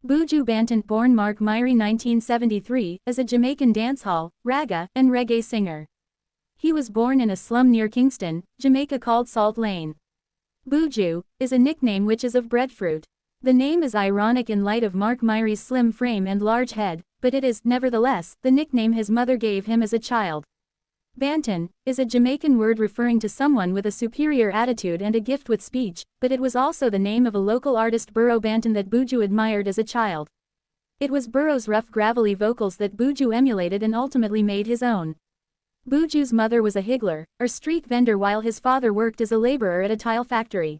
Buju Banton, born Mark Myrie 1973, is a Jamaican dancehall, ragga, and reggae singer. He was born in a slum near Kingston, Jamaica called Salt Lane. Buju is a nickname which is of breadfruit. The name is ironic in light of Mark Myrie's slim frame and large head, but it is, nevertheless, the nickname his mother gave him as a child. Banton is a Jamaican word referring to someone with a superior attitude and a gift with speech, but it was also the name of a local artist Buju Banton that Buju admired as a child. It was Buju's rough gravelly vocals that Buju emulated and ultimately made his own. Buju's mother was a higgler, or street vendor, while his father worked as a laborer at a tile factory.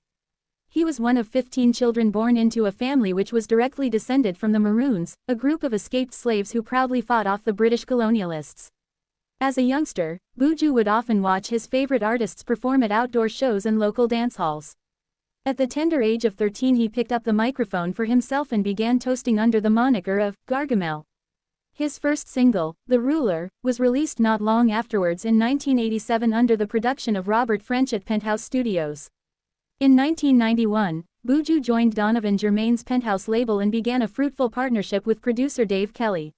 He was one of 15 children born into a family which was directly descended from the Maroons, a group of escaped slaves who proudly fought off the British colonialists. As a youngster, Buju would often watch his favorite artists perform at outdoor shows and local dance halls. At the tender age of 13 he picked up the microphone for himself and began toasting under the moniker of Gargamel. His first single, The Ruler, was released not long afterwards in 1987 under the production of Robert French at Penthouse Studios. In 1991, Buju joined Donovan Germain's Penthouse label and began a fruitful partnership with producer Dave Kelly.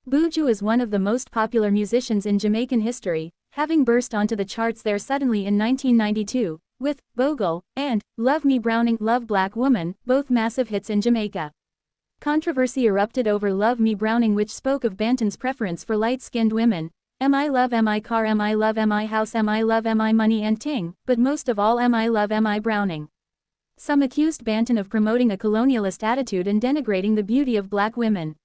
Buju is one of the most popular musicians in Jamaican history, having burst onto the charts there suddenly in 1992, with Bogle and Love Me Browning, Love Black Woman, both massive hits in Jamaica. Controversy erupted over Love Me Browning, which spoke of Banton's preference for light-skinned women. Am I love, am I car, am I love, am I house, am I love, am I money and ting, but most of all am I love, am I Browning. Some accused Banton of promoting a colonialist attitude and denigrating the beauty of black women.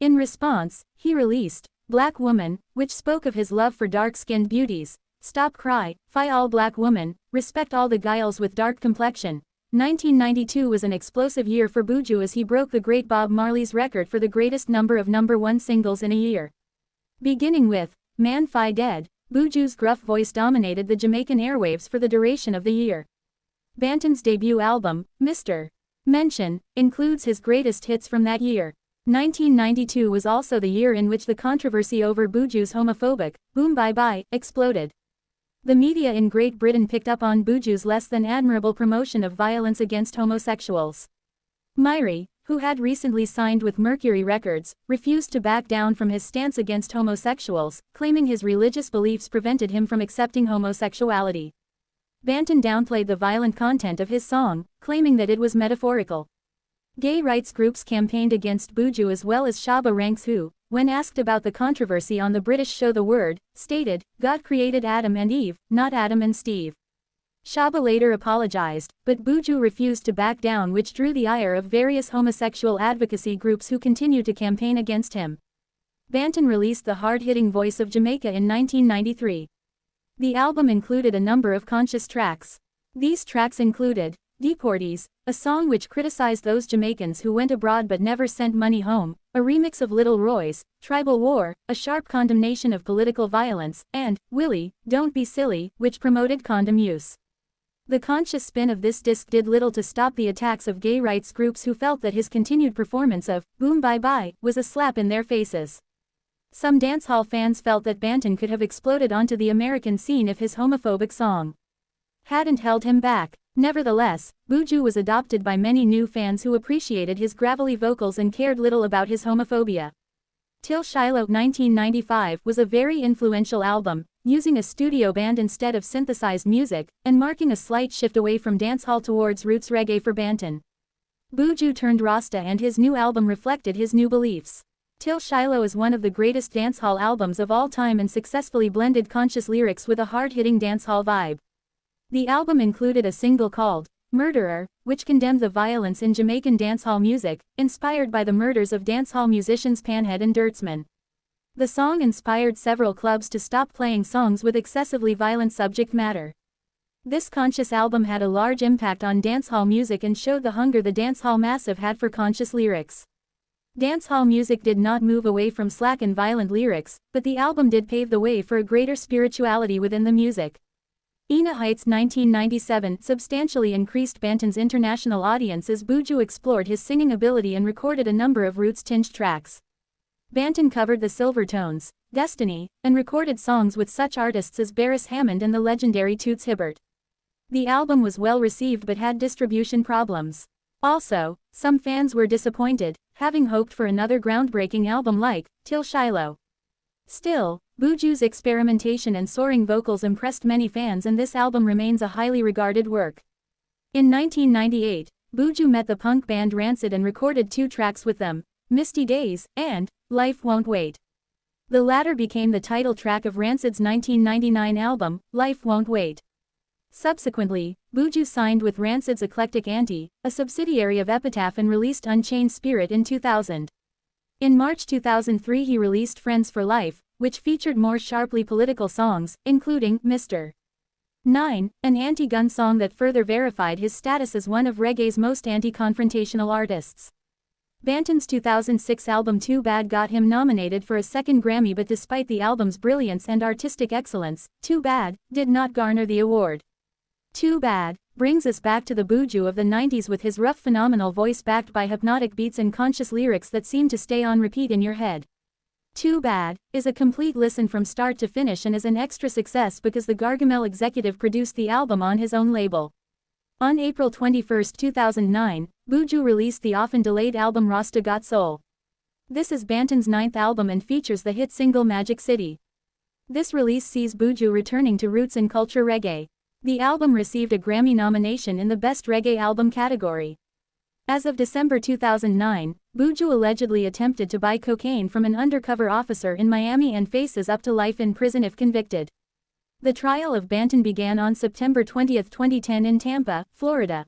In response, he released Black Woman, which spoke of his love for dark-skinned beauties. Stop Cry, Fi All Black Woman, Respect All the Guiles with Dark Complexion. 1992 was an explosive year for Buju as he broke the great Bob Marley's record for the greatest number of #1 singles in a year. Beginning with Man Fi Dead, Buju's gruff voice dominated the Jamaican airwaves for the duration of the year. Banton's debut album, Mr. Mention, includes his greatest hits from that year. 1992 was also the year in which the controversy over Buju's homophobic Boom Bye Bye exploded. The media in Great Britain picked up on Buju's less than admirable promotion of violence against homosexuals. Myrie, who had recently signed with Mercury Records, refused to back down from his stance against homosexuals, claiming his religious beliefs prevented him from accepting homosexuality. Banton downplayed the violent content of his song, claiming that it was metaphorical. Gay rights groups campaigned against Buju as well as Shabba Ranks, who, when asked about the controversy on the British show The Word, stated, God created Adam and Eve, not Adam and Steve. Shabba later apologized, but Buju refused to back down, which drew the ire of various homosexual advocacy groups who continued to campaign against him. Banton released The Hard-Hitting Voice of Jamaica in 1993. The album included a number of conscious tracks. These tracks included Deportees, a song which criticized those Jamaicans who went abroad but never sent money home, a remix of Little Roy's Tribal War, a sharp condemnation of political violence, and Willie, Don't Be Silly, which promoted condom use. The conscious spin of this disc did little to stop the attacks of gay rights groups who felt that his continued performance of Boom Bye Bye was a slap in their faces. Some dancehall fans felt that Banton could have exploded onto the American scene if his homophobic song hadn't held him back. Nevertheless, Buju was adopted by many new fans who appreciated his gravelly vocals and cared little about his homophobia. Till Shiloh 1995 was a very influential album, using a studio band instead of synthesized music, and marking a slight shift away from dancehall towards roots reggae for Banton. Buju turned Rasta and his new album reflected his new beliefs. Till Shiloh is one of the greatest dancehall albums of all time and successfully blended conscious lyrics with a hard-hitting dancehall vibe. The album included a single called Murderer, which condemned the violence in Jamaican dancehall music, inspired by the murders of dancehall musicians Panhead and Dirtsman. The song inspired several clubs to stop playing songs with excessively violent subject matter. This conscious album had a large impact on dancehall music and showed the hunger the dancehall massive had for conscious lyrics. Dancehall music did not move away from slack and violent lyrics, but the album did pave the way for a greater spirituality within the music. Ina Heights 1997 substantially increased Banton's international audience as Buju explored his singing ability and recorded a number of roots-tinged tracks. Banton covered the Silvertones, Destiny, and recorded songs with such artists as Beres Hammond and the legendary Toots Hibbert. The album was well received but had distribution problems. Also, some fans were disappointed, having hoped for another groundbreaking album like Till Shiloh. Still, Buju's experimentation and soaring vocals impressed many fans, and this album remains a highly regarded work. In 1998, Buju met the punk band Rancid and recorded 2 tracks with them, Misty Days and Life Won't Wait. The latter became the title track of Rancid's 1999 album, Life Won't Wait. Subsequently, Buju signed with Rancid's Eclectic Auntie, a subsidiary of Epitaph, and released Unchained Spirit in 2000. In March 2003 he released Friends for Life, which featured more sharply political songs, including Mr. 9, an anti-gun song that further verified his status as one of reggae's most anti-confrontational artists. Banton's 2006 album Too Bad got him nominated for a second Grammy, but despite the album's brilliance and artistic excellence, Too Bad did not garner the award. Too Bad brings us back to the Buju of the 90s with his rough phenomenal voice backed by hypnotic beats and conscious lyrics that seem to stay on repeat in your head. Too Bad is a complete listen from start to finish and is an extra success because the Gargamel executive produced the album on his own label. On April 21, 2009, Buju released the often-delayed album Rasta Got Soul. This is Banton's 9th album and features the hit single Magic City. This release sees Buju returning to roots in culture reggae. The album received a Grammy nomination in the Best Reggae Album category. As of December 2009, Buju allegedly attempted to buy cocaine from an undercover officer in Miami and faces up to life in prison if convicted. The trial of Banton began on September 20, 2010 in Tampa, Florida.